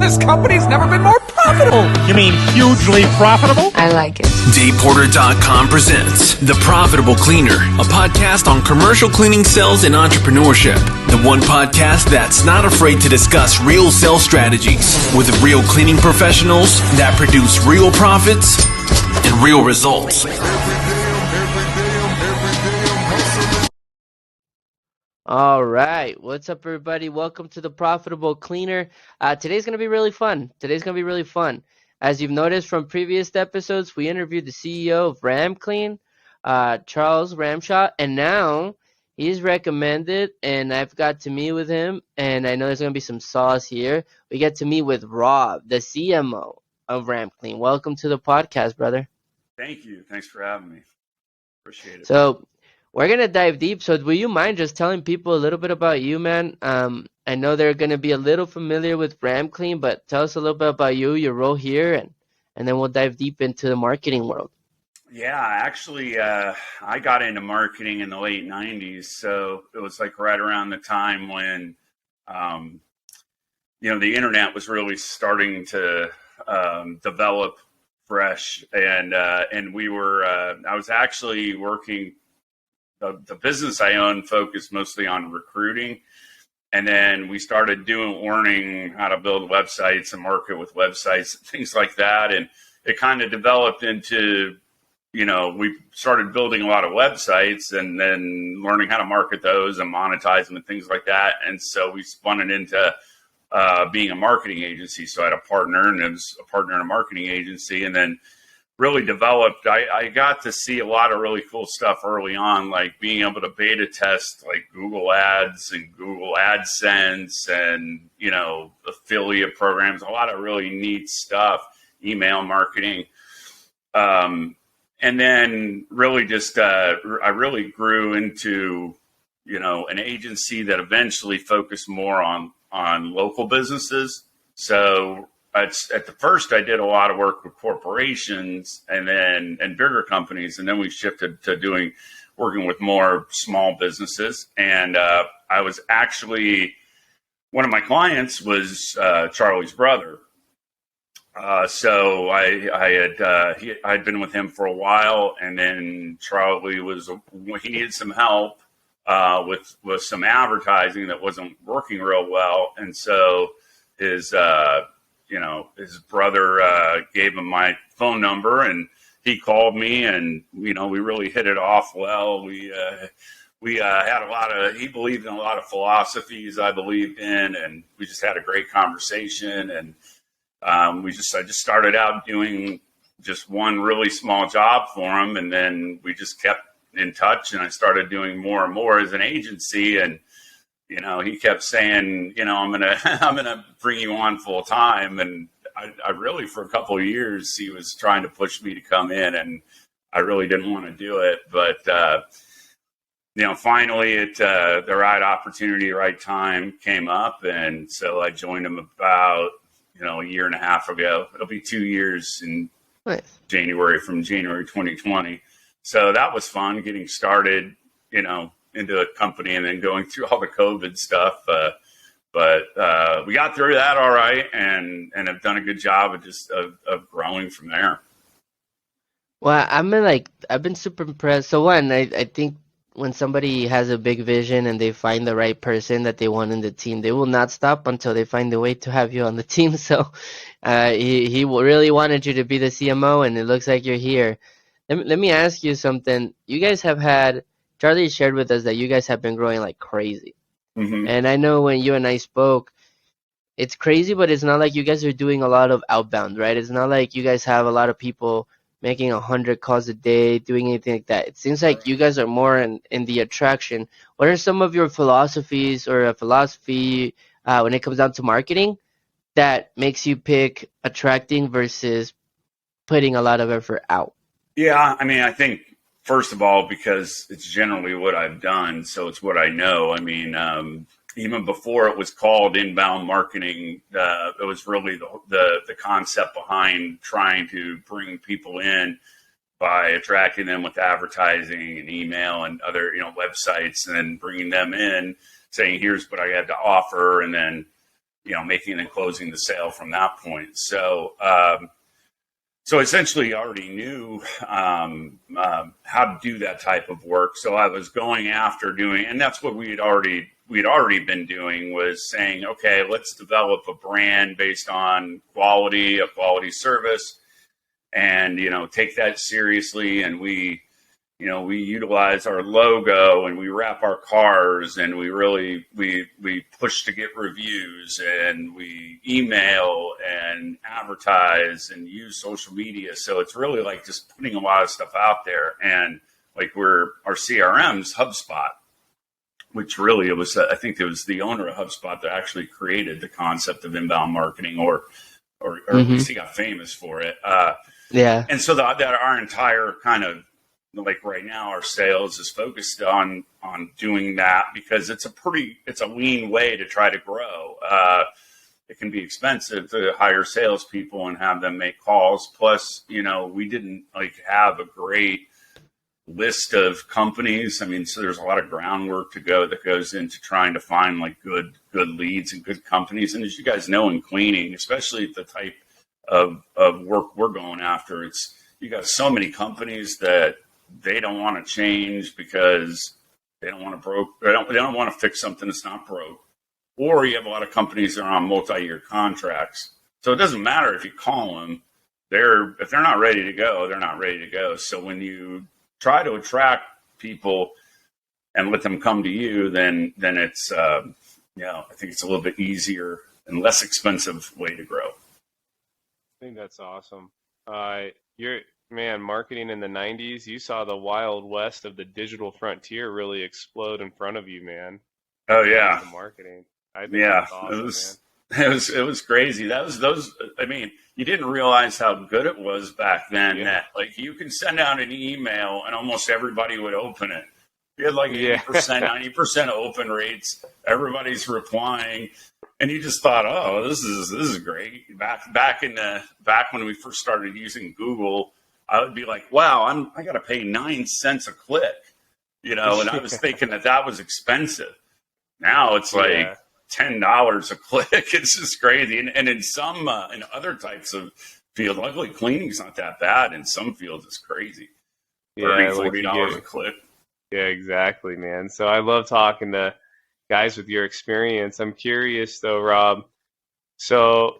This company's never been more profitable. You mean hugely profitable? I like it. DavePorter.com presents The Profitable Cleaner, a podcast on commercial cleaning sales and entrepreneurship. The one podcast that's not afraid to discuss real sales strategies with real cleaning professionals that produce real profits and real results. All right. What's up, everybody? Welcome to The Profitable Cleaner. Today's going to be really fun. As you've noticed from previous episodes, we interviewed the CEO of RamClean, Charles Ramshot, and now he's recommended, and I've got to meet with him, and I know there's going to be some sauce here. We get to meet with Rob, the CMO of RamClean. Welcome to the podcast, brother. Thank you. Thanks for having me. Appreciate it. So we're going to dive deep. So will you mind just telling people a little bit about you, man? I know they're going to be a little familiar with RamClean, but tell us a little bit about you, your role here, and then we'll dive deep into the marketing world. Yeah, actually, I got into marketing in the late 90s. So it was like right around the time when, the internet was really starting to develop fresh. And we were, I was actually working. The business I own focused mostly on recruiting. And then we started learning how to build websites and market with websites and things like that. And it kind of developed into, we started building a lot of websites and then learning how to market those and monetize them and things like that. And so we spun it into being a marketing agency. So I had a partner, and it was a partner in a marketing agency. And then really developed, I got to see a lot of really cool stuff early on, like being able to beta test like Google Ads and Google AdSense and, affiliate programs, a lot of really neat stuff, email marketing. And then really just, I really grew into, an agency that eventually focused more on local businesses. So at the first, I did a lot of work with corporations and bigger companies, and then we shifted to working with more small businesses. And I was actually, one of my clients was Charlie's brother. So I'd been with him for a while, and then Charlie he needed some help with some advertising that wasn't working real well, and so his brother gave him my phone number, and he called me, and we really hit it off well. We had he believed in a lot of philosophies I believed in, and we just had a great conversation. And I just started out doing just one really small job for him, and then we just kept in touch, and I started doing more and more as an agency. And he kept saying, I'm gonna bring you on full time. And I really, for a couple of years, he was trying to push me to come in, and I really didn't want to do it. But, finally the right opportunity, right time came up. And so I joined him about, a year and a half ago. It'll be 2 years in January 2020. So that was fun getting started, into a company and then going through all the COVID stuff. But we got through that all right, and have done a good job of growing from there. Well, I've been super impressed. So one, I think when somebody has a big vision and they find the right person that they want in the team, they will not stop until they find a way to have you on the team. So he really wanted you to be the CMO, and it looks like you're here. Let me ask you something. You guys have had, Charlie shared with us that you guys have been growing like crazy. Mm-hmm. And I know when you and I spoke, it's crazy, but it's not like you guys are doing a lot of outbound, right? It's not like you guys have a lot of people making 100 calls a day, doing anything like that. It seems like you guys are more in the attraction. What are some of your philosophies or a philosophy when it comes down to marketing that makes you pick attracting versus putting a lot of effort out? Yeah, I think, first of all, because it's generally what I've done, so it's what I know. Even before it was called inbound marketing, it was really the concept behind trying to bring people in by attracting them with advertising and email and other websites, and then bringing them in, saying, here's what I had to offer, and then making and closing the sale from that point. So, so essentially, I already knew how to do that type of work. So I was going after doing, and that's what we'd already been doing, was saying, okay, let's develop a brand based on quality, a quality service, and take that seriously. And we utilize our logo, and we wrap our cars, and we push to get reviews, and we email and advertise and use social media. So it's really like just putting a lot of stuff out there. And like our CRM's HubSpot, which really I think it was the owner of HubSpot that actually created the concept of inbound marketing, or at least he got famous for it. Yeah. And so that our entire kind of, like right now, our sales is focused on doing that, because it's a lean way to try to grow. It can be expensive to hire salespeople and have them make calls. Plus, we didn't have a great list of companies. I mean, so there's a lot of groundwork that goes into trying to find good leads and good companies. And as you guys know, in cleaning, especially the type of work we're going after, you got so many companies that they don't want to change because they don't want to fix something that's not broke. Or you have a lot of companies that are on multi-year contracts. So it doesn't matter if you call them, if they're not ready to go, they're not ready to go. So when you try to attract people and let them come to you, then it's I think it's a little bit easier and less expensive way to grow. I think that's awesome. Marketing in the 90s, you saw the wild west of the digital frontier really explode in front of you, man. Oh yeah. The marketing. I think that's awesome, man. It was crazy. You didn't realize how good it was back then. Yeah. That you can send out an email and almost everybody would open it. You had 80%, 90% open rates. Everybody's replying. And you just thought, oh, this is great. Back when we first started using Google, I would be like, wow, I got to pay 9 cents a click, and I was thinking that was expensive. Now it's like $10 a click. It's just crazy. And in some, in other types of fields, luckily cleaning's not that bad. In some fields, it's crazy. $30, $40 a click. Yeah, exactly, man. So I love talking to guys with your experience. I'm curious though, Rob. So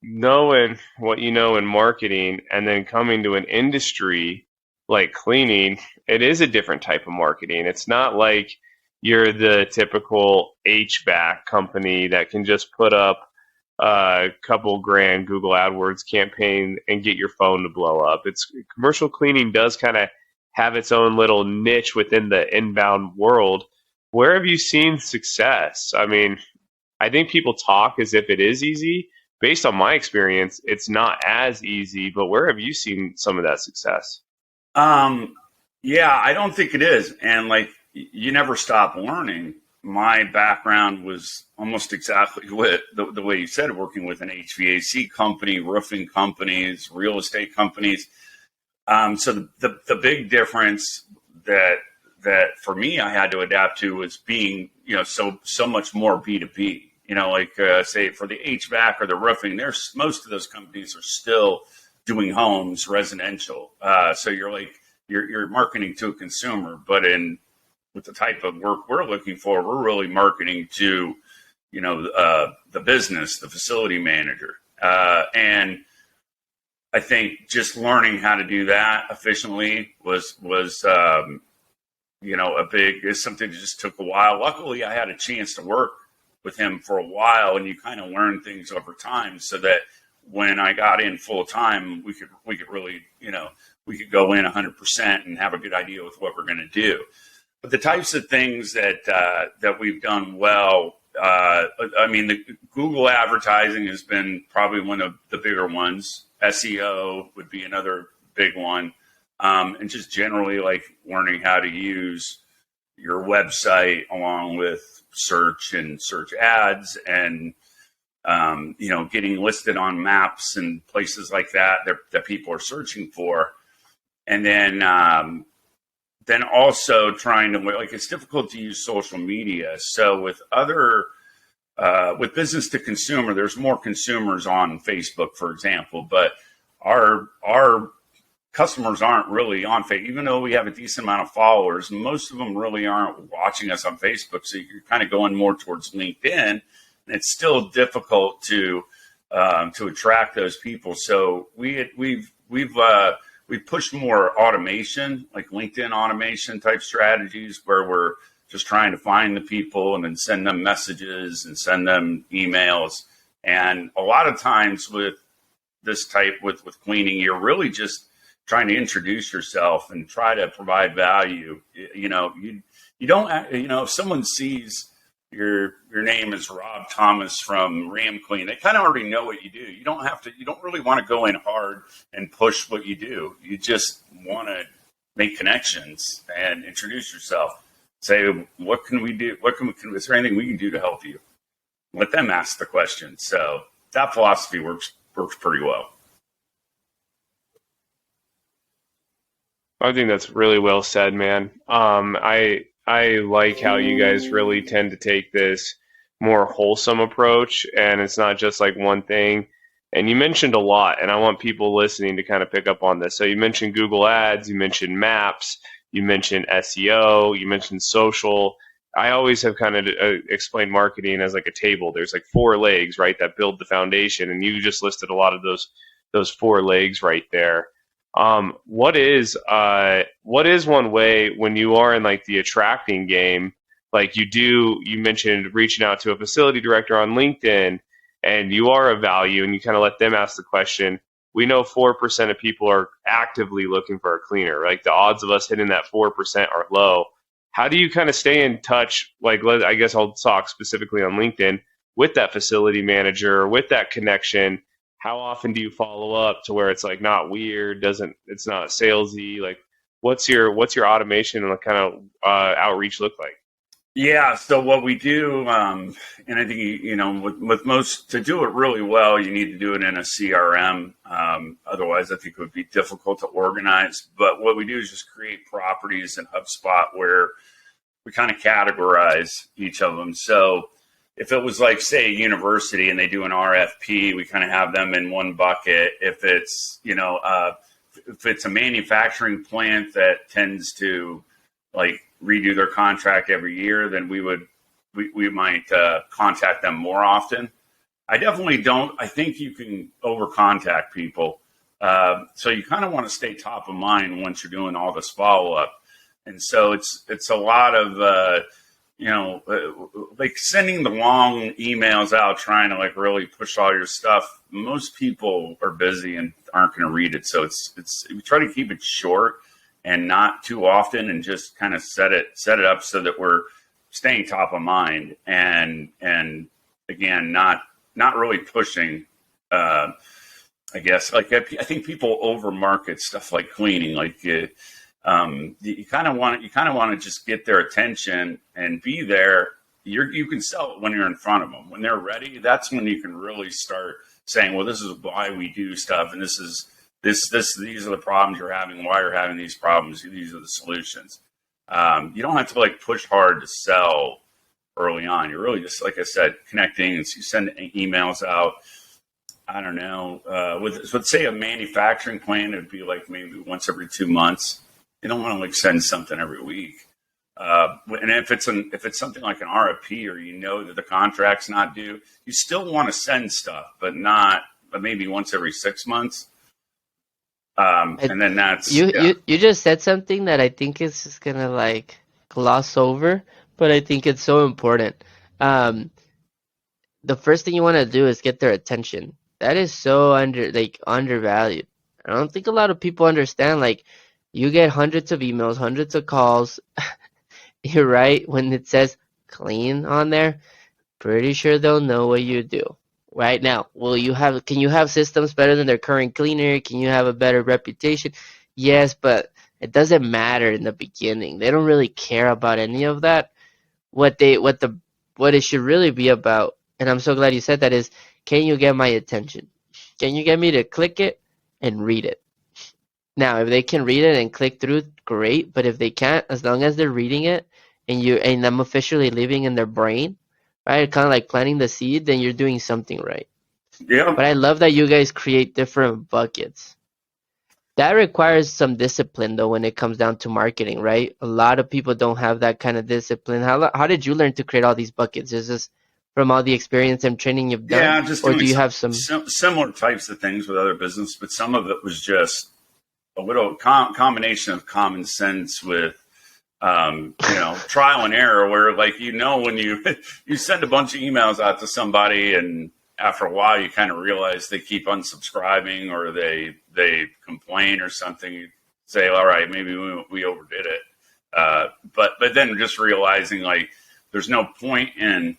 knowing what you know in marketing and then coming to an industry like cleaning, it is a different type of marketing. It's not like you're the typical HVAC company that can just put up a couple grand Google AdWords campaign and get your phone to blow up. Commercial cleaning does kind of have its own little niche within the inbound world. Where have you seen success? I mean, I think people talk as if it is easy. Based on my experience, it's not as easy, but where have you seen some of that success? Yeah, I don't think it is. And you never stop learning. My background was almost exactly what the way you said, working with an HVAC company, roofing companies, real estate companies. So the big difference that for me I had to adapt to was being, so much more B2B. Say for the HVAC or the roofing, most of those companies are still doing homes, residential. So you're marketing to a consumer, but with the type of work we're looking for, we're really marketing to, the business, the facility manager. And I think just learning how to do that efficiently was it's something that just took a while. Luckily, I had a chance to work with him for a while, and you kind of learn things over time, so that when I got in full time, we could really, we could go in 100% and have a good idea with what we're going to do. But the types of things that we've done well, the Google advertising has been probably one of the bigger ones. SEO would be another big one. And just generally learning how to use your website along with search and search ads, and getting listed on maps and places like that people are searching for. And then also trying to, it's difficult to use social media. So with other with business to consumer, there's more consumers on Facebook, for example, but our customers aren't really on Facebook. Even though we have a decent amount of followers, most of them really aren't watching us on Facebook. So you're kind of going more towards LinkedIn, and it's still difficult to attract those people. So we've pushed more automation, like LinkedIn automation type strategies, where we're just trying to find the people and then send them messages and send them emails. And a lot of times with this type, with cleaning, you're really just trying to introduce yourself and try to provide value. You don't, if someone sees your name is Rob Thomas from RamClean, they kind of already know what you do. You don't really want to go in hard and push what you do. You just want to make connections and introduce yourself. Say, what can we do? Is there anything we can do to help you? Let them ask the question. So that philosophy works pretty well. I think that's really well said, man. I like how you guys really tend to take this more wholesome approach, and it's not just like one thing. And you mentioned a lot, and I want people listening to kind of pick up on this. So you mentioned Google Ads, you mentioned Maps, you mentioned SEO, you mentioned social. I always have kind of explained marketing as like a table. There's like 4 legs, right, that build the foundation, and you just listed a lot of those 4 legs right there. What is one way when you are in like the attracting game, like you mentioned reaching out to a facility director on LinkedIn, and you are of value and you kind of let them ask the question. We know 4% of people are actively looking for a cleaner. Like the odds of us hitting that 4% are low. How do you kind of stay in touch? Like, I guess I'll talk specifically on LinkedIn with that facility manager, with that connection. How often do you follow up to where it's like not weird, it's not salesy? Like, what's your automation and kind of outreach look like? Yeah. So what we do, and I think with most, to do it really well, you need to do it in a CRM. Otherwise, I think it would be difficult to organize. But what we do is just create properties in HubSpot where we kind of categorize each of them. So if it was like, say, a university and they do an RFP, we kind of have them in one bucket. If it's, if it's a manufacturing plant that tends to like redo their contract every year, then we might contact them more often. I definitely don't. I think you can over contact people. So you kind of want to stay top of mind once you're doing all this follow up. And so it's a lot of, like sending the long emails out, trying to like really push all your stuff. Most people are busy and aren't going to read it. So we try to keep it short and not too often, and just kind of set it up so that we're staying top of mind and again, not really pushing, I guess, like I think people over market stuff like cleaning, like you kind of want to just get their attention and be there. You can sell it when you're in front of them. When they're ready, that's when you can really start saying, well, this is why we do stuff, and these are the problems you're having, why you're having these problems, these are the solutions. You don't have to like push hard to sell early on. You're really just, like I said, connecting, and you send emails out. I don't know, with say a manufacturing plant, it'd be like maybe once every 2 months. You don't want to like send something every week. And if it's something like an RFP, or that the contract's not due, you still want to send stuff, but maybe once every 6 months. And then that's you just said something that I think is just gonna like gloss over, but I think it's so important. The first thing you want to do is get their attention. That is so undervalued. I don't think a lot of people understand. Like, you get hundreds of emails, hundreds of calls. You're right. When it says clean on there, pretty sure they'll know what you do. Right now, can you have systems better than their current cleaner? Can you have a better reputation? Yes, but it doesn't matter in the beginning. They don't really care about any of that. What it should really be about, and I'm so glad you said that, is, can you get my attention? Can you get me to click it and read it? Now, if they can read it and click through, great. But if they can't, as long as they're reading it and I'm officially living in their brain, right? Kind of like planting the seed, then you're doing something right. Yeah. But I love that you guys create different buckets. That requires some discipline though when it comes down to marketing, right? A lot of people don't have that kind of discipline. How did you learn to create all these buckets? Is this from all the experience and training you've done? Yeah, just Or doing do you have some similar types of things with other business, but some of it was just a little combination of common sense with trial and error, where like when you you send a bunch of emails out to somebody, and after a while you kind of realize they keep unsubscribing or they complain or something. You say, all right, maybe we overdid it, but then just realizing like there's no point in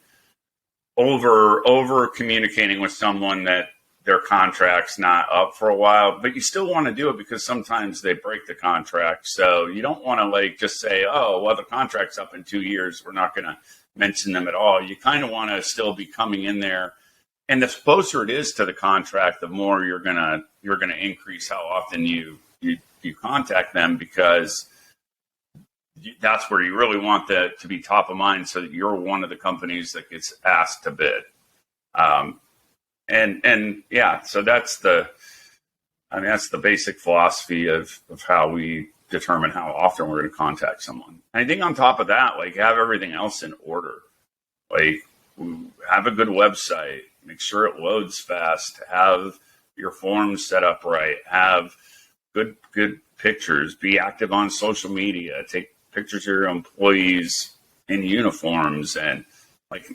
over communicating with someone that their contract's not up for a while, but you still want to do it because sometimes they break the contract. So you don't want to like just say, oh, well, the contract's up in 2 years, we're not going to mention them at all. You kind of want to still be coming in there. And the closer it is to the contract, the more you're gonna increase how often you contact them, because that's where you really want that to be top of mind, so that you're one of the companies that gets asked to bid. And yeah, so that's the basic philosophy of how we determine how often we're going to contact someone. And I think on top of that, like, have everything else in order. Like, have a good website, make sure it loads fast, have your forms set up right, have good pictures, be active on social media, take pictures of your employees in uniforms, and like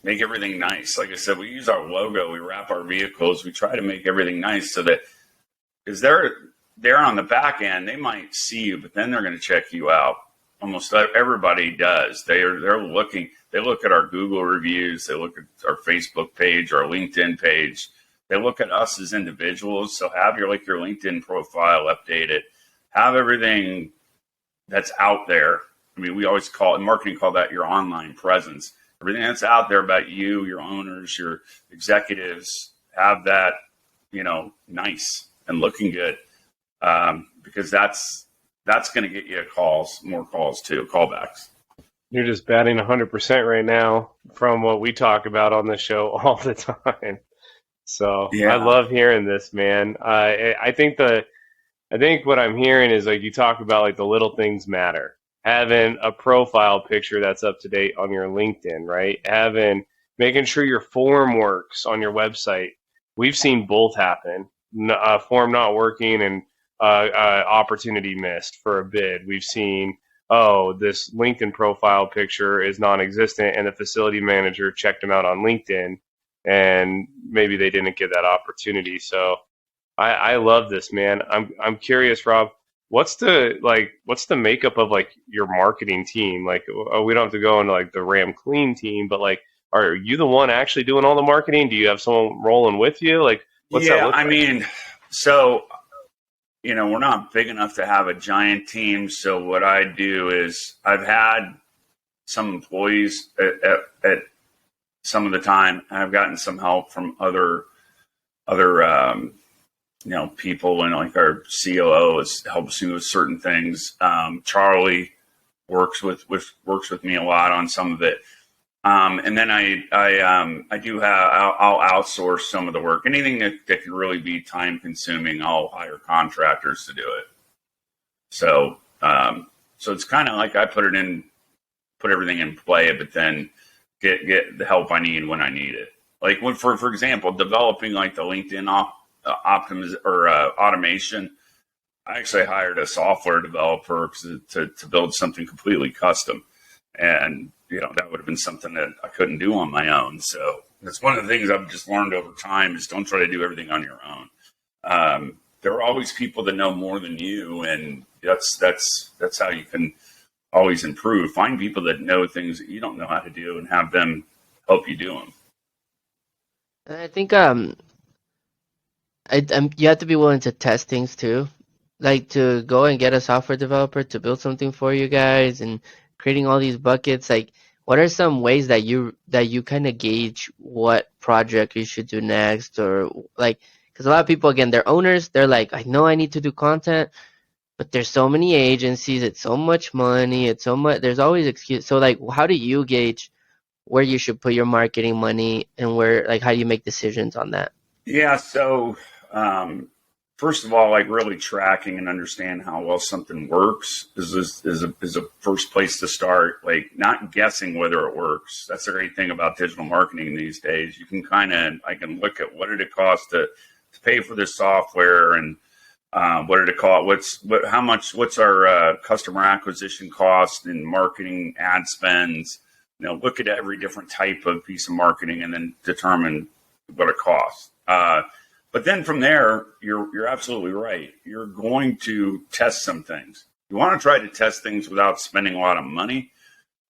make everything nice. Like I said, we use our logo, we wrap our vehicles, we try to make everything nice so that, because they're on the back end, they might see you, but then they're going to check you out. Almost everybody does. They look at our Google reviews, they look at our Facebook page, our LinkedIn page. They look at us as individuals. So have your LinkedIn profile updated, have everything that's out there. I mean, we always in marketing call that your online presence. Everything that's out there about you, your owners, your executives, have that, nice and looking good, because that's going to get you more calls too, callbacks. You're just batting 100% right now from what we talk about on the show all the time. So yeah. I love hearing this, man. I think what I'm hearing is like you talk about like the little things matter. Having a profile picture that's up to date on your LinkedIn, right? Making sure your form works on your website. We've seen both happen. Form not working and opportunity missed for a bid. We've seen, this LinkedIn profile picture is non-existent, and the facility manager checked them out on LinkedIn, and maybe they didn't get that opportunity. So I love this, man. I'm curious, Rob. What's the makeup of like your marketing team? Like, we don't have to go into like the RamClean team, but like, are you the one actually doing all the marketing? Do you have someone rolling with you? Like, what's that look like? I mean, so we're not big enough to have a giant team. So what I do is I've had some employees at some of the time. I've gotten some help from other people, and like our COO helps me with certain things. Charlie works with me a lot on some of it. And then I'll outsource some of the work. Anything that can really be time consuming, I'll hire contractors to do it. So it's kind of like I put everything in play, but then get the help I need when I need it. Like for example, developing like the LinkedIn automation, I actually hired a software developer to build something completely custom, and that would have been something that I couldn't do on my own. So that's one of the things I've just learned over time is don't try to do everything on your own. There are always people that know more than you, and that's how you can always improve. Find people that know things that you don't know how to do and have them help you do them. I think you have to be willing to test things too, like to go and get a software developer to build something for you guys and creating all these buckets. Like, what are some ways that you kind of gauge what project you should do next, or like, because a lot of people, again, they're owners, they're like, I know I need to do content, but there's so many agencies, it's so much money, it's so much, there's always excuse. So like, how do you gauge where you should put your marketing money and where, like, how you make decisions on that? Yeah. So, first of all, like really tracking and understand how well something works is a first place to start. Like not guessing whether it works. That's the great thing about digital marketing these days. You can I can look at what did it cost to pay for this software and what did it cost? What's our customer acquisition cost and marketing ad spends? Look at every different type of piece of marketing and then determine what it costs. But then from there, you're absolutely right. You're going to test some things. You want to try to test things without spending a lot of money.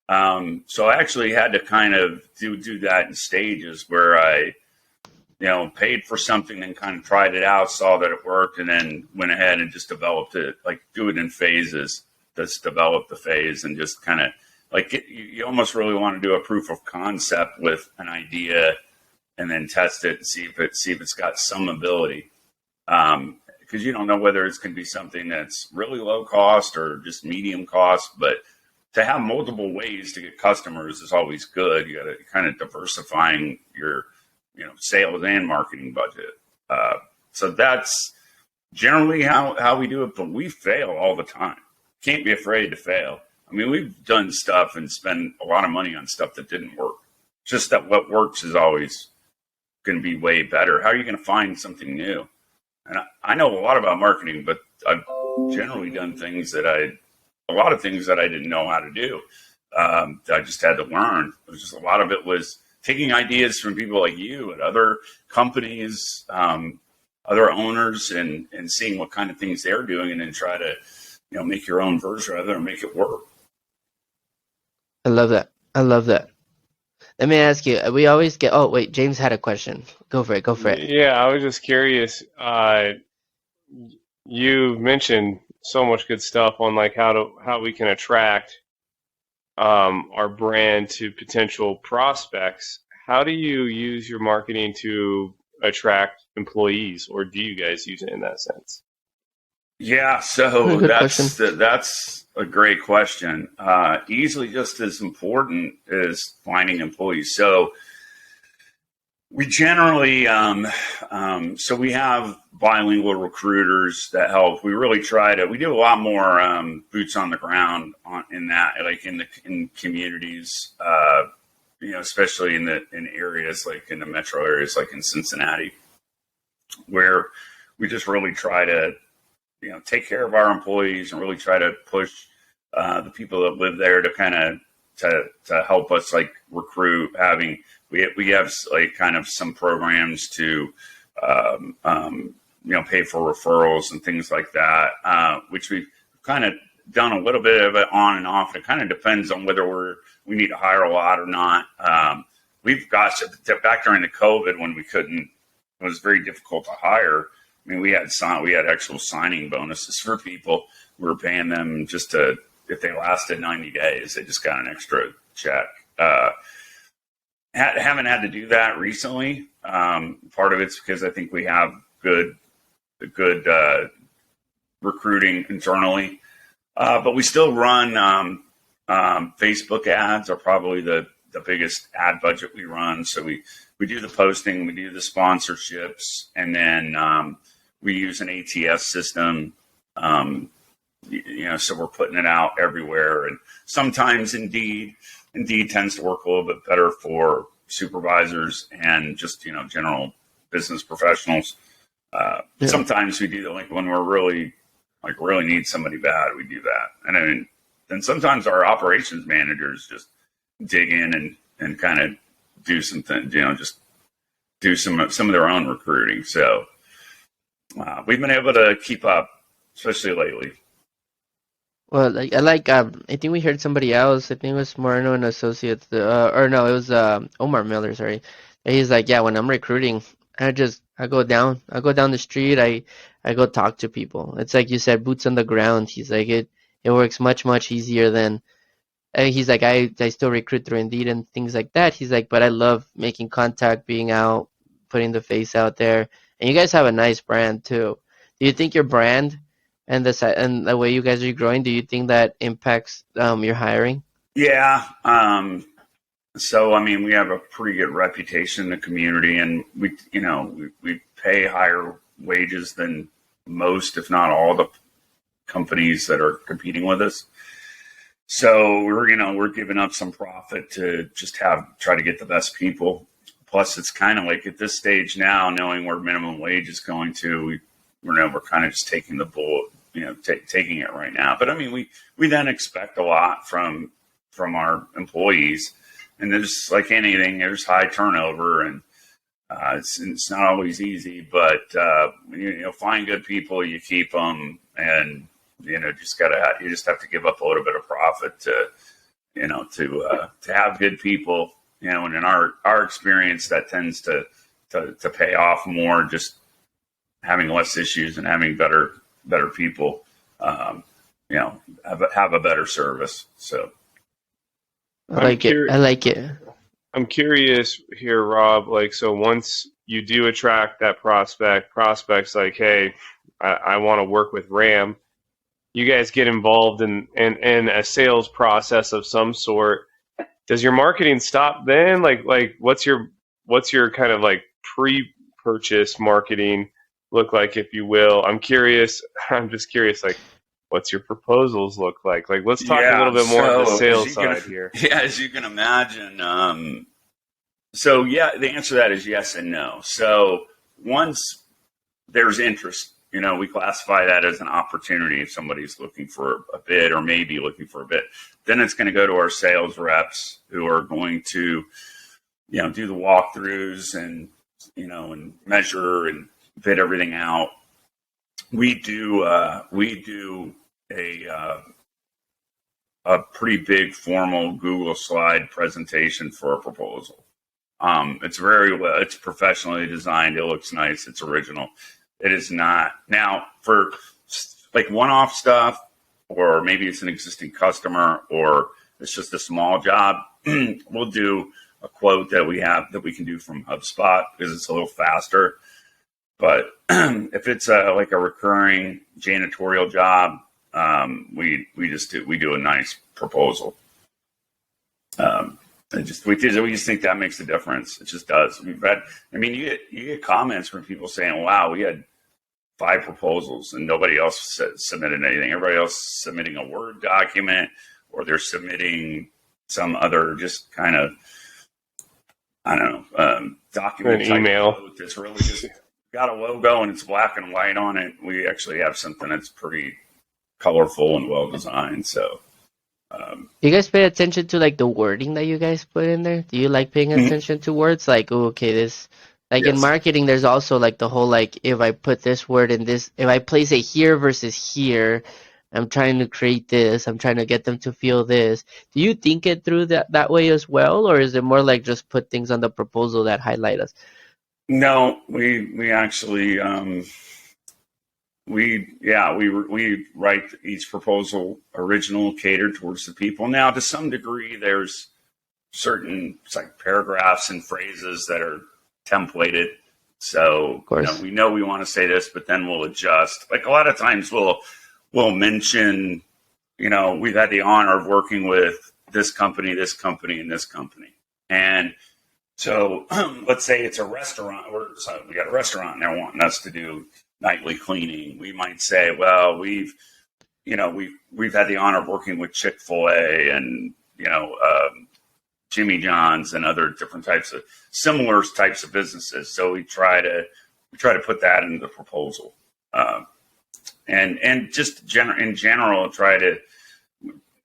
So I actually had to kind of do that in stages where I, paid for something and kind of tried it out, saw that it worked, and then went ahead and just developed it, like do it in phases. Just develop the phase and just kind of you almost really want to do a proof of concept with an idea and then test it and see if it's got some ability. Because you don't know whether it's going to be something that's really low cost or just medium cost, but to have multiple ways to get customers is always good. You got to kind of diversifying your, sales and marketing budget. So that's generally how we do it, but we fail all the time. Can't be afraid to fail. I mean, we've done stuff and spent a lot of money on stuff that didn't work. Just that what works is always going to be way better. How are you going to find something new? And I know a lot about marketing, but I've generally done a lot of things that I didn't know how to do. I just had to learn. It was just a lot of it was taking ideas from people like you and other companies, other owners, and seeing what kind of things they're doing, and then try to, make your own version of it and make it work. I love that. I love that. Let me ask you, we always get, oh, wait, James had a question. Go for it. Go for it. Yeah, I was just curious. You mentioned so much good stuff on like how we can attract our brand to potential prospects. How do you use your marketing to attract employees, or do you guys use it in that sense? Yeah, so Good that's question. that's a great question. Easily just as important as finding employees. So we generally, so we have bilingual recruiters that help. We really we do a lot more boots on the ground in that, like in communities, especially in areas like in the metro areas, like in Cincinnati, where we just really try to, take care of our employees and really try to push the people that live there to kind of to help us like recruit. We have like kind of some programs to pay for referrals and things like that, which we've kind of done a little bit of it on and off. It kind of depends on whether we need to hire a lot or not. We've got back during the COVID when it was very difficult to hire. I mean, we had actual signing bonuses for people. We were paying them if they lasted 90 days, they just got an extra check. Haven't had to do that recently. Part of it's because I think we have good recruiting internally, but we still run Facebook ads are probably the biggest ad budget we run. So we do the posting, we do the sponsorships, and then we use an ATS system. So we're putting it out everywhere. And sometimes Indeed tends to work a little bit better for supervisors and just, general business professionals. Sometimes we do like when we're really need somebody bad, we do that. And then sometimes our operations managers just dig in and kind of do something, just do some of their own recruiting. So we've been able to keep up, especially lately. Well, I think we heard somebody else. I think it was Moreno and Associates, or no, it was Omar Miller. Sorry, and he's like, yeah, when I'm recruiting, I go down the street, I go talk to people. It's like you said, boots on the ground. He's like, it works much easier than. He's like, I still recruit through Indeed and things like that. He's like, but I love making contact, being out, putting the face out there. And you guys have a nice brand too. Do you think your brand and the way you guys are growing, do you think that impacts your hiring? Yeah. So, I mean, we have a pretty good reputation in the community, and we pay higher wages than most, if not all, the companies that are competing with us. So we're giving up some profit to just try to get the best people. Plus, it's kind of like at this stage now, knowing where minimum wage is going to, we're kind of just taking the bullet, taking it right now. But I mean, we then expect a lot from our employees, and there's like anything, there's high turnover, and it's not always easy. But find good people, you keep them, and you just have to give up a little bit of profit to have good people. And in our experience, that tends to pay off more, just having less issues and having better people, have a better service. So I like it. I'm curious here, Rob. Like, so once you do attract that prospect's like, hey, I want to work with Ram. You guys get involved in a sales process of some sort. Does your marketing stop then? Like what's your kind of like pre-purchase marketing look like, if you will? I'm just curious, like, what's your proposals look like? Like, let's talk a little bit more of the sales side here. Yeah, as you can imagine. The answer to that is yes and no. So once there's interest, we classify that as an opportunity if somebody's looking for a bid or maybe looking for a bid. Then it's going to go to our sales reps who are going to, do the walkthroughs and measure and bid everything out. We do a pretty big formal Google slide presentation for a proposal. It's professionally designed. It looks nice. It's original. It is not. Now, for like one-off stuff, or maybe it's an existing customer, or it's just a small job, we'll do a quote that we can do from HubSpot because it's a little faster. But if it's like a recurring janitorial job, we do a nice proposal. We just think that makes a difference. It just does. You get comments from people saying, "Wow, we had 5 proposals and nobody else submitted anything. Everybody else is submitting a Word document, or they're submitting some other just kind of, document, an email that's really just got a logo and it's black and white on it. We actually have something that's pretty colorful and well designed. So, you guys pay attention to like the wording that you guys put in there? Do you like paying attention to words? Like, this, like in marketing, there's also like the whole, like, if I put this word in this, if I place it here versus here, I'm trying to create this, I'm trying to get them to feel this. Do you think it through that way as well? Or is it more like just put things on the proposal that highlight us? No, we actually, we write each proposal original, catered towards the people. Now, to some degree, there's certain like paragraphs and phrases that are templated. So we know we want to say this, but then we'll adjust. Like a lot of times we'll mention, we've had the honor of working with this company, and this company. And so let's say it's a restaurant. We got a restaurant and they're wanting us to do nightly cleaning. We might say, well, we've had the honor of working with Chick-fil-A and Jimmy John's and other different similar types of businesses. So we try to put that in the proposal, and just in general try to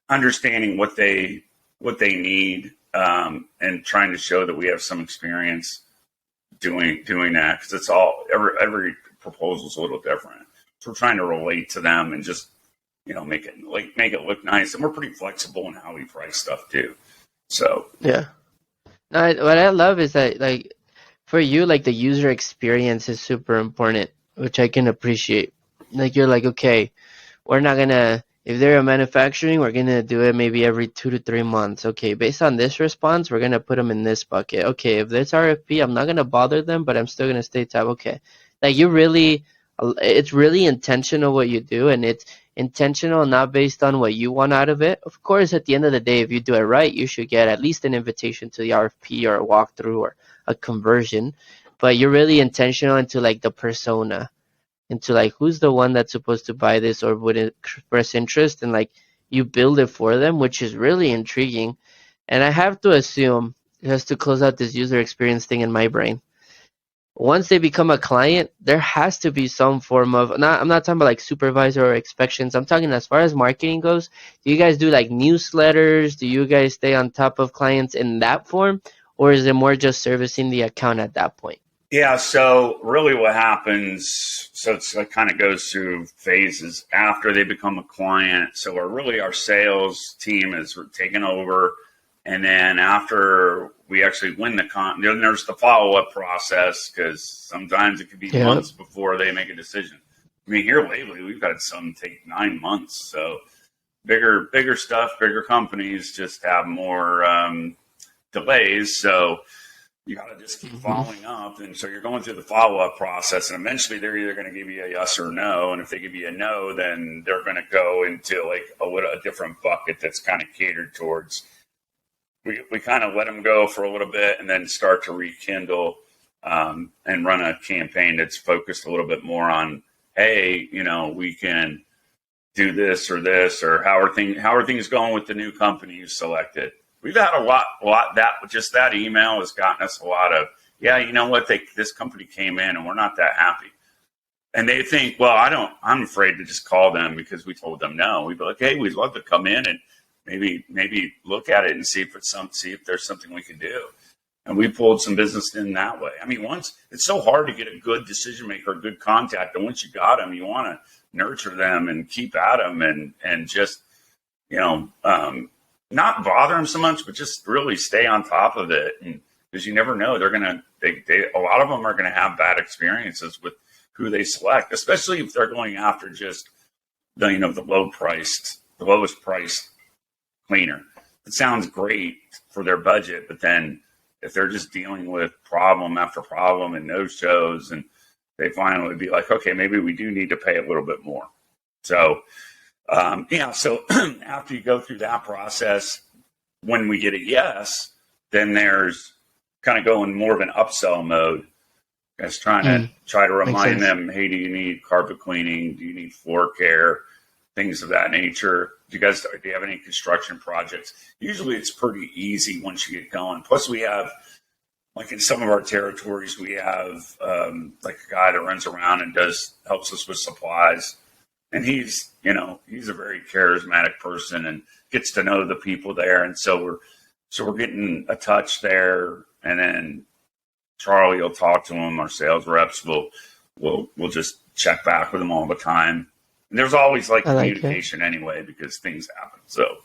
understanding what they need, and trying to show that we have some experience doing that, because it's all every proposal is a little different. So we're trying to relate to them and just make it look nice, and we're pretty flexible in how we price stuff too. So yeah, what I love is that, like, for you, like, the user experience is super important, which I can appreciate. Like, you're like, okay, we're not gonna, if they're a manufacturing, we're gonna do it maybe every 2 to 3 months. Okay, based on this response, we're gonna put them in this bucket. Okay, if there's RFP, I'm not gonna bother them, but I'm still gonna stay top. Okay, like, it's really intentional what you do, and intentional, not based on what you want out of it. Of course, at the end of the day, if you do it right, you should get at least an invitation to the RFP or a walkthrough or a conversion. But you're really intentional into like the persona, into like who's the one that's supposed to buy this or would express interest, and like you build it for them, which is really intriguing. And I have to assume, just to close out this user experience thing in my brain, once they become a client, there has to be some form of, I'm not talking about like supervisor or inspections. I'm talking as far as marketing goes. Do you guys do like newsletters? Do you guys stay on top of clients in that form? Or is it more just servicing the account at that point? Yeah, so really what happens, so it kind of goes through phases after they become a client. So our sales team is taken over. And then after we actually win then there's the follow-up process, because sometimes it could be months before they make a decision. I mean, here lately, we've had some take 9 months. So bigger stuff, bigger companies just have more delays. So you got to just keep following up. And so you're going through the follow-up process, and eventually they're either going to give you a yes or no. And if they give you a no, then they're going to go into like a different bucket that's kind of catered towards. We kind of let them go for a little bit and then start to rekindle and run a campaign that's focused a little bit more on, hey, we can do this, or how are things going with the new company you selected? We've had a lot that email has gotten us a lot of, you know what, this company came in and we're not that happy. And they think, well, I'm afraid to just call them because we told them no. We'd be like, hey, we'd love to come in and maybe look at it and see if there's something we can do. And we pulled some business in that way. I mean, it's so hard to get a good decision maker, a good contact. And once you got them, you want to nurture them and keep at them and just, not bother them so much, but just really stay on top of it. And because you never know, a lot of them are going to have bad experiences with who they select, especially if they're going after just the lowest priced cleaner. It sounds great for their budget, but then if they're just dealing with problem after problem and no shows, and they finally be like, okay, maybe we do need to pay a little bit more. So, so after you go through that process, when we get a yes, then there's kind of going more of an upsell mode. Just try to remind them, hey, do you need carpet cleaning? Do you need floor care? Things of that nature. Do you have any construction projects? Usually it's pretty easy once you get going. Plus we have, like in some of our territories, we have like a guy that runs around and helps us with supplies. And he's a very charismatic person and gets to know the people there. And so we're getting a touch there. And then Charlie will talk to him. Our sales reps will just check back with him all the time. And there's always like communication anyway, because things happen. So,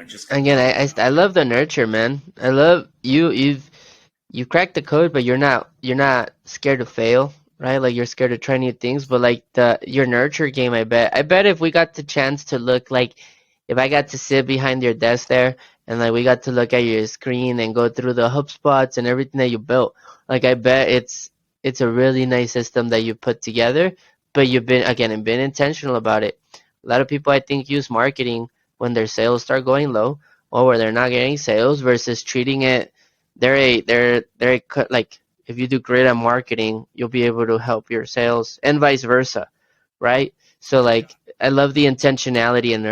just again, I love the nurture, man. I love you've cracked the code, but you're not scared to fail, right? Like you're scared to try new things, but like your nurture game, I bet if we got the chance to look, like if I got to sit behind your desk there and like we got to look at your screen and go through the HubSpots and everything that you built, like I bet it's a really nice system that you put together. But you've been intentional about it. A lot of people, I think, use marketing when their sales start going low or where they're not getting sales, versus treating it. They're like, if you do great at marketing, you'll be able to help your sales, and vice versa, right? So like, I love the intentionality and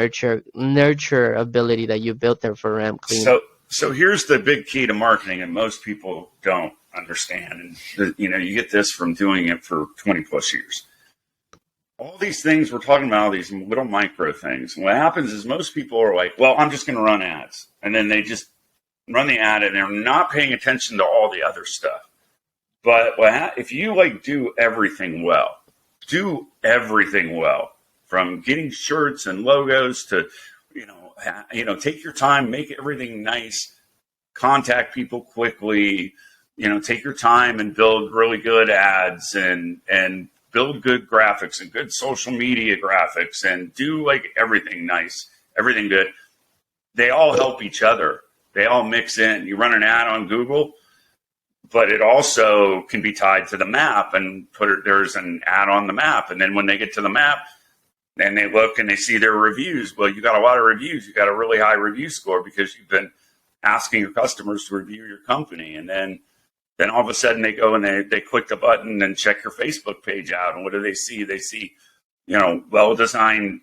nurture ability that you built there for RamClean. So here's the big key to marketing, and most people don't understand. And you get this from doing it for 20 plus years. All these things we're talking about, all these little micro things. And what happens is most people are like, well, I'm just going to run ads. And then they just run the ad and they're not paying attention to all the other stuff. But if you do everything well, from getting shirts and logos to, take your time, make everything nice, contact people quickly, take your time and build really good ads and build good graphics and good social media graphics and do everything nice, everything good. They all help each other. They all mix in. You run an ad on Google, but it also can be tied to the map and there's an ad on the map. And then when they get to the map, and they look and they see their reviews. Well, you got a lot of reviews. You got a really high review score because you've been asking your customers to review your company. And then all of a sudden they go and they click the button and check your Facebook page out. And what do they see? They see, well-designed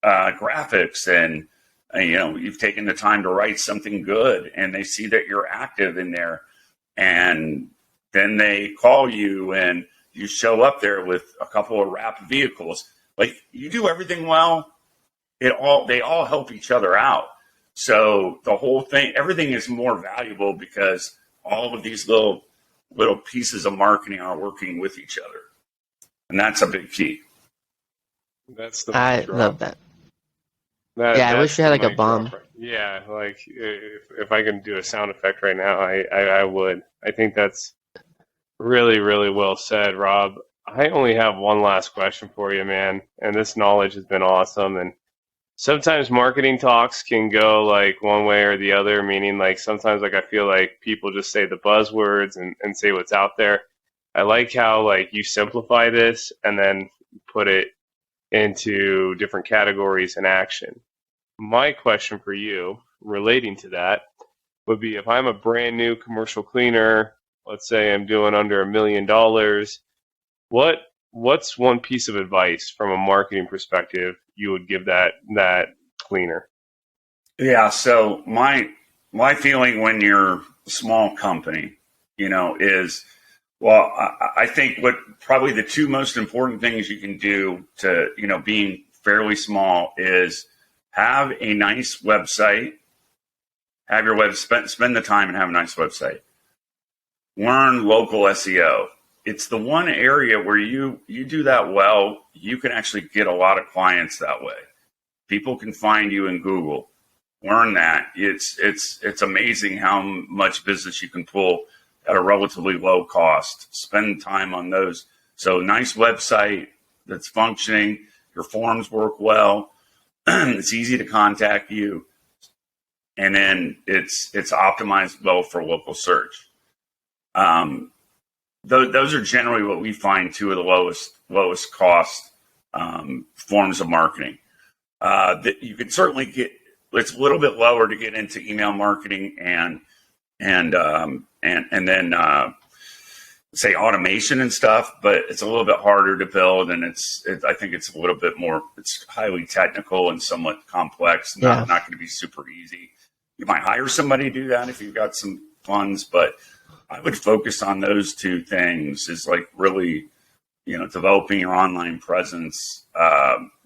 graphics and, you've taken the time to write something good, and they see that you're active in there. And then they call you and you show up there with a couple of wrapped vehicles. Like, you do everything well, they all help each other out. So the whole thing, everything is more valuable because all of these little pieces of marketing are working with each other. And that's a big key. That's the I mic drop. love that. Yeah, I wish we had like a bomb. Yeah, like if I can do a sound effect right now, I would. I think that's really, really well said, Rob. I only have one last question for you, man. And this knowledge has been awesome. And sometimes marketing talks can go like one way or the other, meaning like sometimes like I feel like people just say the buzzwords and say what's out there. I like how like you simplify this and then put it into different categories and action. My question for you relating to that would be, if I'm a brand new commercial cleaner, let's say I'm doing under $1 million, what's one piece of advice from a marketing perspective you would give that cleaner? Yeah. So my feeling when you're a small company, is, well, I think what probably the two most important things you can do to, being fairly small is have a nice website, have your spend the time and have a nice website. Learn local SEO. It's the one area where you do that well, you can actually get a lot of clients that way. People can find you in Google. Learn that. It's amazing how much business you can pull at a relatively low cost. Spend time on those. So nice website that's functioning. Your forms work well. It's easy to contact you. And then it's optimized well for local search. Those are generally what we find two of the lowest cost forms of marketing. That you can certainly get. It's a little bit lower to get into email marketing and then say automation and stuff, but it's a little bit harder to build, and I think it's a little bit more. It's highly technical and somewhat complex. Not going to be super easy. You might hire somebody to do that if you've got some funds, but I would focus on those two things, is like really, developing your online presence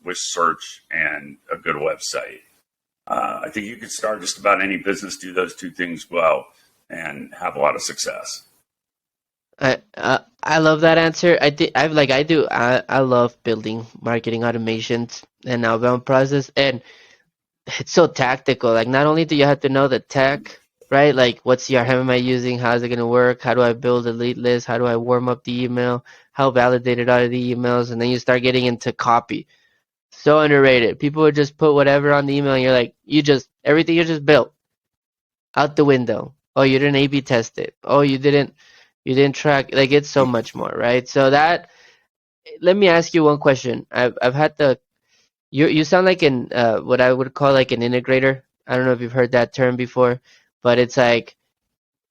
with search and a good website. I think you could start just about any business, do those two things well, and have a lot of success. I love that answer. I love building marketing automations and outbound process, and it's so tactical. Like, not only do you have to know the tech, right? Like, what CRM am I using? How is it going to work? How do I build a lead list? How do I warm up the email? How validated are the emails? And then you start getting into copy. So underrated. People would just put whatever on the email, and you're like, everything you just built out the window. Oh, you didn't A/B test it. Oh, you didn't track. Like, it's so much more, right? So let me ask you one question. I've had you sound like what I would call like an integrator. I don't know if you've heard that term before, but it's like,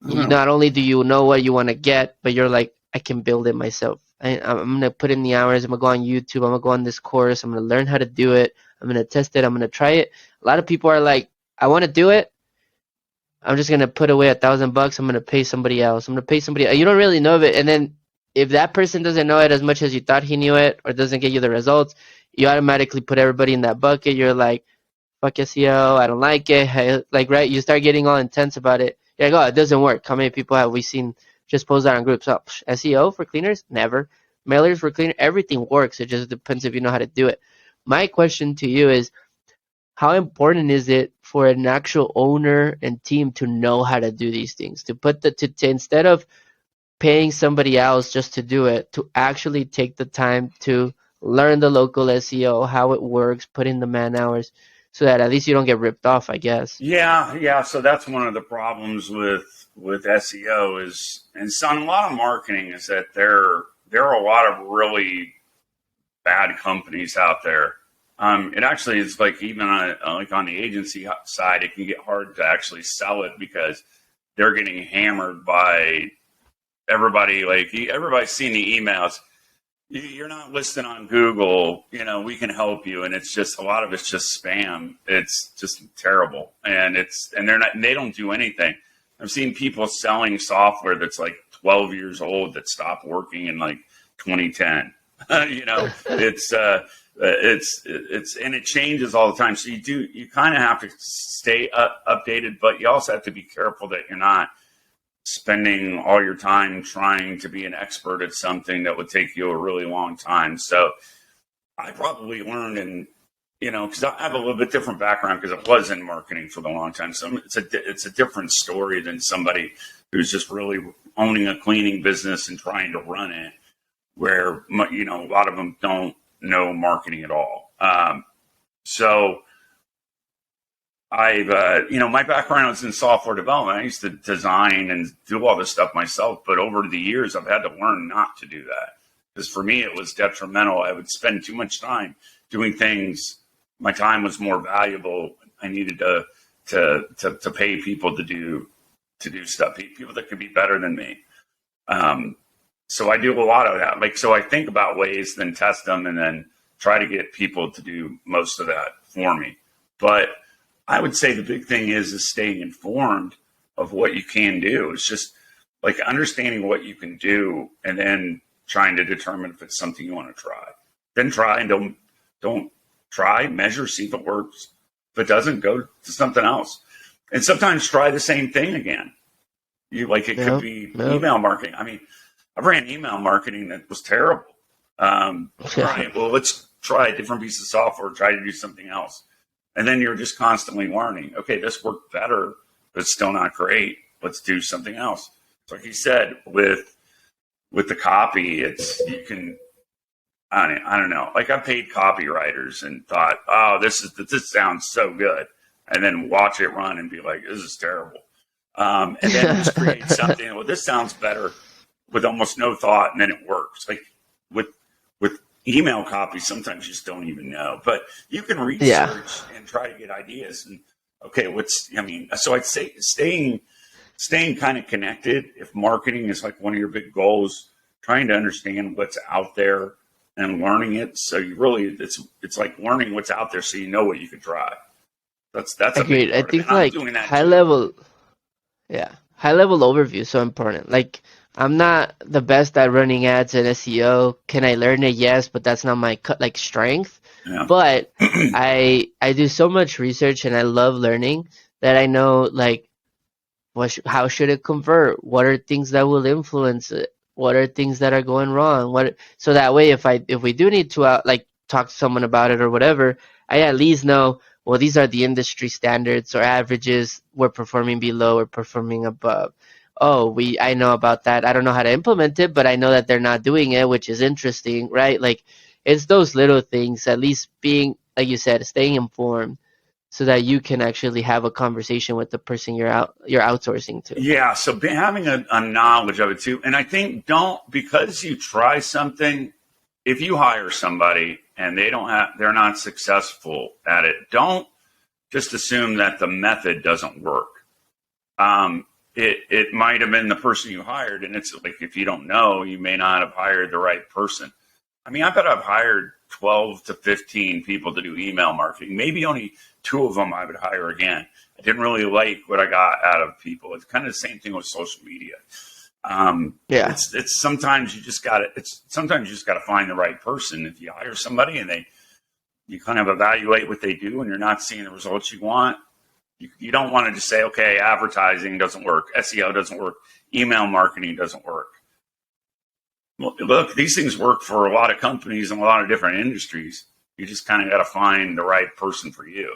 not only do you know what you want to get, but you're like, I can build it myself. I'm going to put in the hours. I'm going to go on YouTube. I'm going to go on this course. I'm going to learn how to do it. I'm going to test it. I'm going to try it. A lot of people are like, I want to do it. I'm just going to put away $1,000. I'm going to pay somebody else. I'm going to pay somebody else. You don't really know of it. And then if that person doesn't know it as much as you thought he knew it, or doesn't get you the results, you automatically put everybody in that bucket. You're like, fuck SEO. I don't like it. Like, right? You start getting all intense about it. You're like, oh, it doesn't work. How many people have we seen just post that on groups? Oh, SEO for cleaners? Never. Mailers for cleaners? Everything works. It just depends if you know how to do it. My question to you is, how important is it for an actual owner and team to know how to do these things? To put to instead of paying somebody else just to do it, to actually take the time to learn the local SEO, how it works, put in the man hours, so that at least you don't get ripped off, I guess. Yeah. So that's one of the problems with SEO is, and so a lot of marketing, is that there are a lot of really bad companies out there. It actually is like even on the agency side, it can get hard to actually sell it because they're getting hammered by everybody. Like everybody's seeing the emails. You're not listed on Google. We can help you, and it's just a lot of it's just spam. It's just terrible, and they don't do anything. I've seen people selling software that's like 12 years old that stopped working in like 2010. It's and it changes all the time. So you kind of have to stay updated, but you also have to be careful that you're not spending all your time trying to be an expert at something that would take you a really long time. So I probably learned because I have a little bit different background because I was in marketing for a long time. So it's a different story than somebody who's just really owning a cleaning business and trying to run it, where a lot of them don't know marketing at all. So I've my background was in software development. I used to design and do all this stuff myself, but over the years I've had to learn not to do that because for me it was detrimental. I would spend too much time doing things. My time was more valuable. I needed to pay people to do stuff, people that could be better than me. So I do a lot of that. So I think about ways, then test them, and then try to get people to do most of that for me. But I would say the big thing is staying informed of what you can do. It's just like understanding what you can do and then trying to determine if it's something you want to try. Then try and don't try, measure, see if it works. If it doesn't, go to something else. And sometimes try the same thing again. Could be email marketing. I mean, I ran email marketing that was terrible. All right, well, let's try a different piece of software, try to do something else. And then you're just constantly learning. Okay, this worked better, but it's still not great. Let's do something else. So like you said, with the copy, you can, I don't know. Like I paid copywriters and thought, oh, this sounds so good. And then watch it run and be like, this is terrible. And then just create something. Well, this sounds better with almost no thought, and then it works. Like with email copy, sometimes you just don't even know. But you can research and try to get ideas. And okay, so I'd say staying kind of connected. If marketing is like one of your big goals, trying to understand what's out there and learning it. So you really, it's like learning what's out there so you know what you could try. That's agreed. I think like high level overview is so important. Like I'm not the best at running ads and SEO. Can I learn it? Yes, but that's not my strength. Yeah. But I do so much research and I love learning that I know like how should it convert? What are things that will influence it? What are things that are going wrong? So that way if we do need to talk to someone about it or whatever, I at least know, well, these are the industry standards or averages. We're performing below or performing above. Oh, I know about that. I don't know how to implement it, but I know that they're not doing it, which is interesting, right? Like it's those little things, at least being, like you said, staying informed so that you can actually have a conversation with the person you're outsourcing to. Yeah. So having a knowledge of it too. And I think because you try something, if you hire somebody and they're not successful at it, don't just assume that the method doesn't work. It might have been the person you hired, and it's like if you don't know, you may not have hired the right person. I mean, I bet I've hired 12 to 15 people to do email marketing. Maybe only 2 of them I would hire again. I didn't really like what I got out of people. It's kind of the same thing with social media. It's sometimes you just gotta find the right person. If you hire somebody and you kind of evaluate what they do and you're not seeing the results you want, you don't want to just say, okay, advertising doesn't work, SEO doesn't work, email marketing doesn't work. Well, look, these things work for a lot of companies and a lot of different industries. You just kind of got to find the right person for you.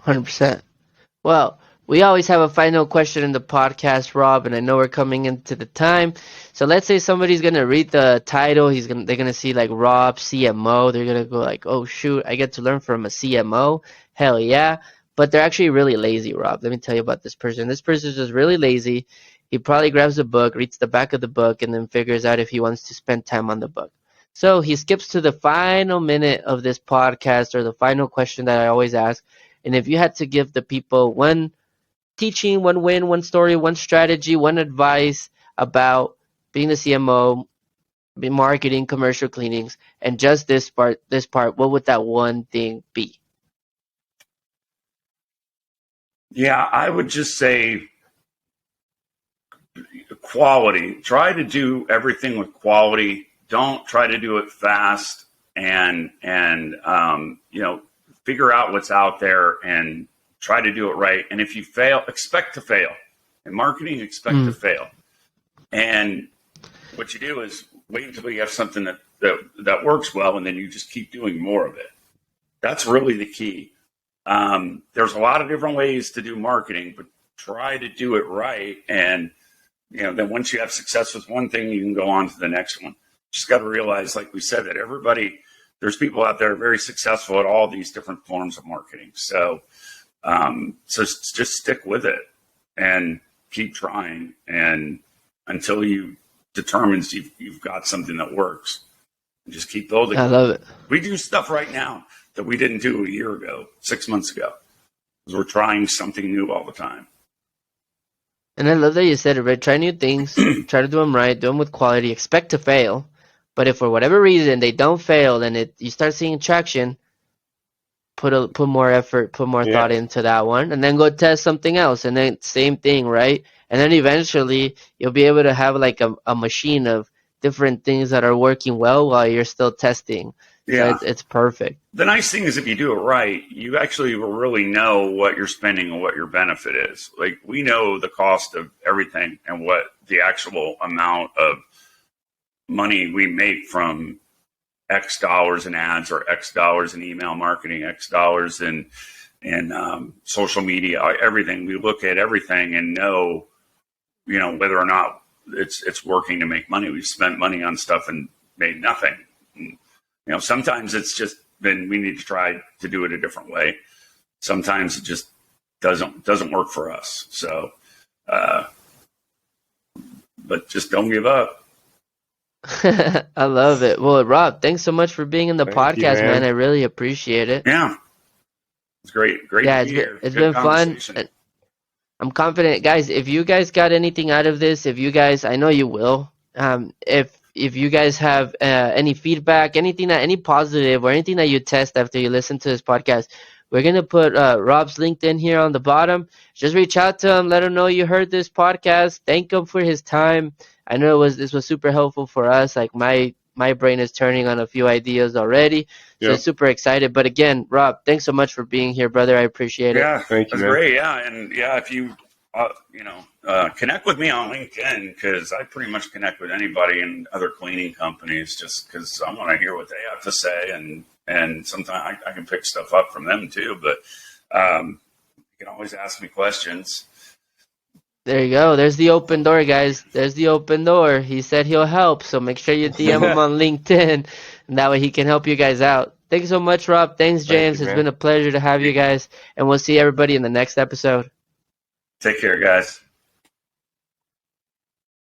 100%. Well, we always have a final question in the podcast, Rob, and I know we're coming into the time. So let's say somebody's going to read the title. They're going to see like Rob, CMO. They're going to go like, oh, shoot, I get to learn from a CMO. Hell yeah. But they're actually really lazy, Rob. Let me tell you about this person. This person is just really lazy. He probably grabs a book, reads the back of the book, and then figures out if he wants to spend time on the book. So he skips to the final minute of this podcast or the final question that I always ask. And if you had to give the people one teaching, one win, one story, one strategy, one advice about being a CMO, marketing, commercial cleanings, and just this part, what would that one thing be? Yeah, I would just say quality. Try to do everything with quality. Don't try to do it fast, and figure out what's out there and try to do it right. And if you fail, expect to fail. In marketing, expect to fail. And what you do is wait until you have something that works well, and then you just keep doing more of it. That's really the key. There's a lot of different ways to do marketing, but try to do it right. And then once you have success with one thing, you can go on to the next one. Just got to realize, like we said, that there's people out there very successful at all these different forms of marketing. So just stick with it and keep trying, and until you determines you've got something that works, and just keep building. I love it. We do stuff right now that we didn't do a year ago, 6 months ago, because we're trying something new all the time. And I love that you said it, right? Try new things, try to do them right, do them with quality, expect to fail. But if for whatever reason they don't fail and you start seeing traction, put more effort, put more thought into that one, and then go test something else, and then same thing, right? And then eventually you'll be able to have like a machine of different things that are working well while you're still testing. Yeah, so it's perfect. The nice thing is if you do it right, you actually will really know what you're spending and what your benefit is. Like, we know the cost of everything and what the actual amount of money we make from X dollars in ads or X dollars in email marketing, X dollars in social media, everything. We look at everything and know, whether or not it's working to make money. We've spent money on stuff and made nothing. And, sometimes it's just been, we need to try to do it a different way. Sometimes it just doesn't work for us. So, but just don't give up. I love it. Well, Rob, thanks so much for being in the podcast, man. I really appreciate it. Yeah. It's great. Yeah, to be here. it's Good been fun. conversation. I'm confident, guys. If you guys got anything out of this, I know you will. If you guys have any feedback, any positive or anything that you test after you listen to this podcast, we're gonna put Rob's LinkedIn here on the bottom. Just reach out to him, let him know you heard this podcast. Thank him for his time. I know this was super helpful for us. Like, my brain is turning on a few ideas already. So super excited. But again, Rob, thanks so much for being here, brother. I appreciate it. Yeah, Thank you, that's man. great. Yeah, and if you connect with me on LinkedIn, because I pretty much connect with anybody in other cleaning companies, just because I want to hear what they have to say, and sometimes I can pick stuff up from them too. But you can always ask me questions. There you go. There's the open door, guys. There's the open door. He said he'll help, so make sure you DM him on LinkedIn, and that way he can help you guys out. Thanks so much, Rob. Thanks, James. It's been a pleasure to have you guys, and we'll see everybody in the next episode. Take care, guys.